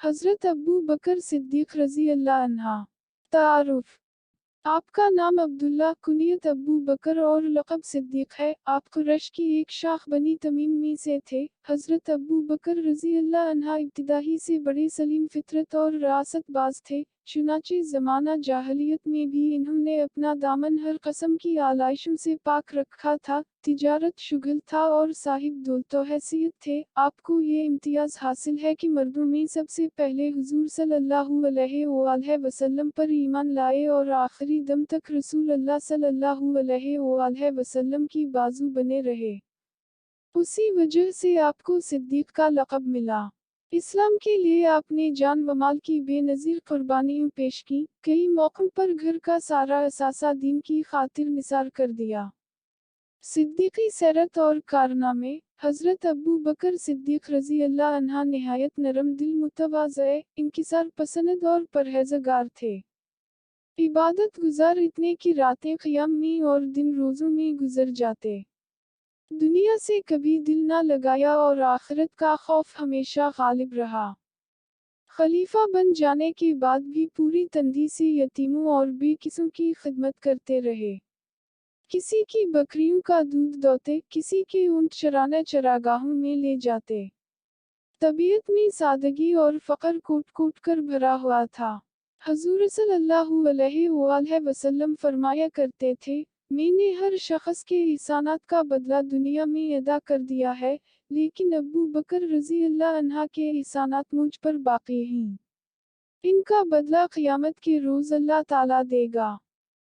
حضرت ابو بکر صدیق رضی اللہ عنہ۔ تعارف: آپ کا نام عبداللہ، کنیت ابو بکر اور لقب صدیق ہے۔ آپ قریش کی ایک شاخ بنی تمیم میں سے تھے۔ حضرت ابو بکر رضی اللہ عنہ ابتدا ہی سے بڑے سلیم فطرت اور ریاست باز تھے، چنانچہ زمانہ جاہلیت میں بھی انہوں نے اپنا دامن ہر قسم کی آلائشوں سے پاک رکھا تھا، تجارت شغل تھا اور صاحب دولت و حیثیت تھے۔ آپ کو یہ امتیاز حاصل ہے کہ مردوں میں سب سے پہلے حضور صلی اللہ علیہ وآلہ وسلم پر ایمان لائے اور آخری دم تک رسول اللہ صلی اللہ علیہ وآلہ وسلم کی بازو بنے رہے۔ اسی وجہ سے آپ کو صدیق کا لقب ملا۔ اسلام کے لیے آپ نے جان و مال کی بے نظیر قربانیاں پیش کیں، کئی موقعوں پر گھر کا سارا اثاثہ دین کی خاطر نثار کر دیا۔ صدیقی سیرت اور کارنامے: حضرت ابو بکر صدیق رضی اللہ عنہ نہایت نرم دل، متواضع، انکسار پسند اور پرہیزگار تھے۔ عبادت گزار اتنے کہ راتیں قیام میں اور دن روزوں میں گزر جاتے۔ دنیا سے کبھی دل نہ لگایا اور آخرت کا خوف ہمیشہ غالب رہا۔ خلیفہ بن جانے کے بعد بھی پوری تندی سے یتیموں اور بے کسوں کی خدمت کرتے رہے۔ کسی کی بکریوں کا دودھ دوتے، کسی کے اونٹ چرانے چراگاہوں میں لے جاتے۔ طبیعت میں سادگی اور فقر کوٹ کوٹ کر بھرا ہوا تھا۔ حضور صلی اللہ علیہ وآلہ وسلم فرمایا کرتے تھے، میں نے ہر شخص کے احسانات کا بدلہ دنیا میں ادا کر دیا ہے، لیکن ابو بکر رضی اللہ عنہ کے احسانات مجھ پر باقی ہیں۔ ان کا بدلہ قیامت کے روز اللہ تعالیٰ دے گا۔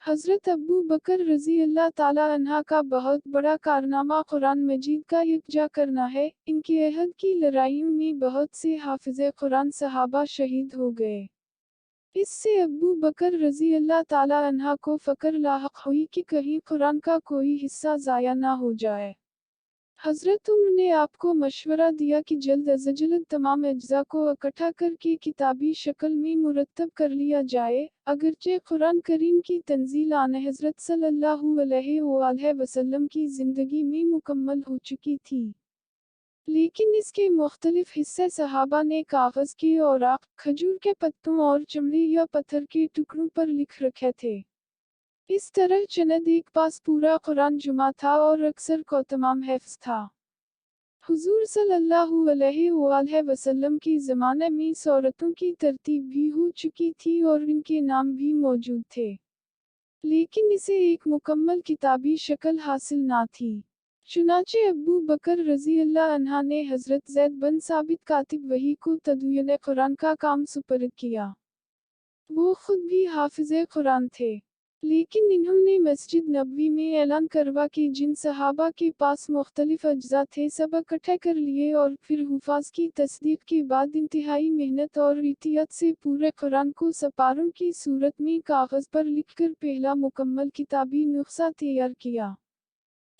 حضرت ابو بکر رضی اللہ تعالیٰ عنہ کا بہت بڑا کارنامہ قرآن مجید کا یکجا کرنا ہے۔ ان کے عہد کی لڑائیوں میں بہت سے حافظ قرآن صحابہ شہید ہو گئے۔ اس سے ابو بکر رضی اللہ تعالیٰ عنہ کو فکر لاحق ہوئی کہ کہیں قرآن کا کوئی حصہ ضائع نہ ہو جائے۔ حضرت عمر نے آپ کو مشورہ دیا کہ جلد از جلد تمام اجزاء کو اکٹھا کر کے کتابی شکل میں مرتب کر لیا جائے۔ اگرچہ قرآن کریم کی تنزیل آن حضرت صلی اللہ علیہ وآلہ وسلم کی زندگی میں مکمل ہو چکی تھی، لیکن اس کے مختلف حصے صحابہ نے کاغذ کے اوراق، کھجور کے پتوں اور چمڑے یا پتھر کے ٹکڑوں پر لکھ رکھے تھے۔ اس طرح چند ایک پاس پورا قرآن جمع تھا اور اکثر کو تمام حفظ تھا۔ حضور صلی اللہ علیہ وآلہ وسلم کے زمانے میں سورتوں کی ترتیب بھی ہو چکی تھی اور ان کے نام بھی موجود تھے، لیکن اسے ایک مکمل کتابی شکل حاصل نہ تھی۔ چنانچہ ابو بکر رضی اللہ عنہ نے حضرت زید بن ثابت کاتب وحی کو تدوین قرآن کا کام سپرد کیا۔ وہ خود بھی حافظ قرآن تھے، لیکن انہوں نے مسجد نبوی میں اعلان کروا کہ جن صحابہ کے پاس مختلف اجزاء تھے سب اکٹھے کر لیے اور پھر حفاظ کی تصدیق کے بعد انتہائی محنت اور احتیاط سے پورے قرآن کو سپاروں کی صورت میں کاغذ پر لکھ کر پہلا مکمل کتابی نسخہ تیار کیا،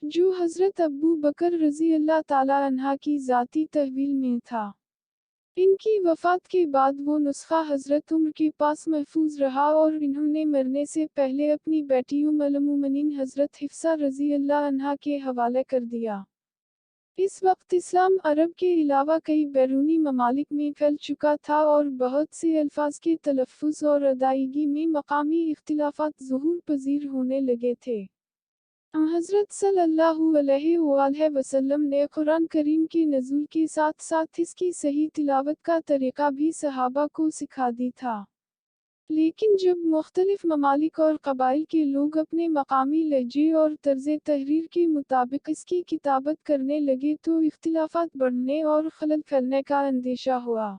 جو حضرت ابو بکر رضی اللہ تعالیٰ عنہ کی ذاتی تحویل میں تھا۔ ان کی وفات کے بعد وہ نسخہ حضرت عمر کے پاس محفوظ رہا اور انہوں نے مرنے سے پہلے اپنی بیٹی ام المومنین حضرت حفصہ رضی اللہ عنہا کے حوالے کر دیا۔ اس وقت اسلام عرب کے علاوہ کئی بیرونی ممالک میں پھیل چکا تھا اور بہت سے الفاظ کے تلفظ اور ادائیگی میں مقامی اختلافات ظہور پذیر ہونے لگے تھے۔ حضرت صلی اللہ علیہ وآلہ وسلم نے قرآن کریم کے نزول کے ساتھ ساتھ اس کی صحیح تلاوت کا طریقہ بھی صحابہ کو سکھا دی تھا، لیکن جب مختلف ممالک اور قبائل کے لوگ اپنے مقامی لہجے اور طرز تحریر کے مطابق اس کی کتابت کرنے لگے تو اختلافات بڑھنے اور خلل پھیلنے کا اندیشہ ہوا۔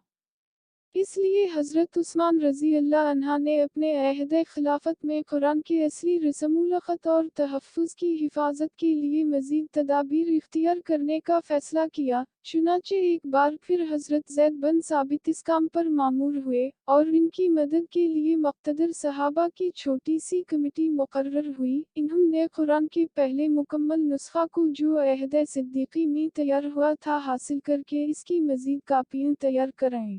اس لیے حضرت عثمان رضی اللہ عنہ نے اپنے عہد خلافت میں قرآن کے اصلی رسم الخط اور تحفظ کی حفاظت کے لیے مزید تدابیر اختیار کرنے کا فیصلہ کیا۔ چنانچہ ایک بار پھر حضرت زید بن ثابت اس کام پر مامور ہوئے اور ان کی مدد کے لیے مقتدر صحابہ کی چھوٹی سی کمیٹی مقرر ہوئی۔ انہوں نے قرآن کے پہلے مکمل نسخہ کو جو عہد صدیقی میں تیار ہوا تھا حاصل کر کے اس کی مزید کاپیاں تیار کرائیں۔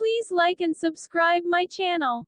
Please like and subscribe my channel.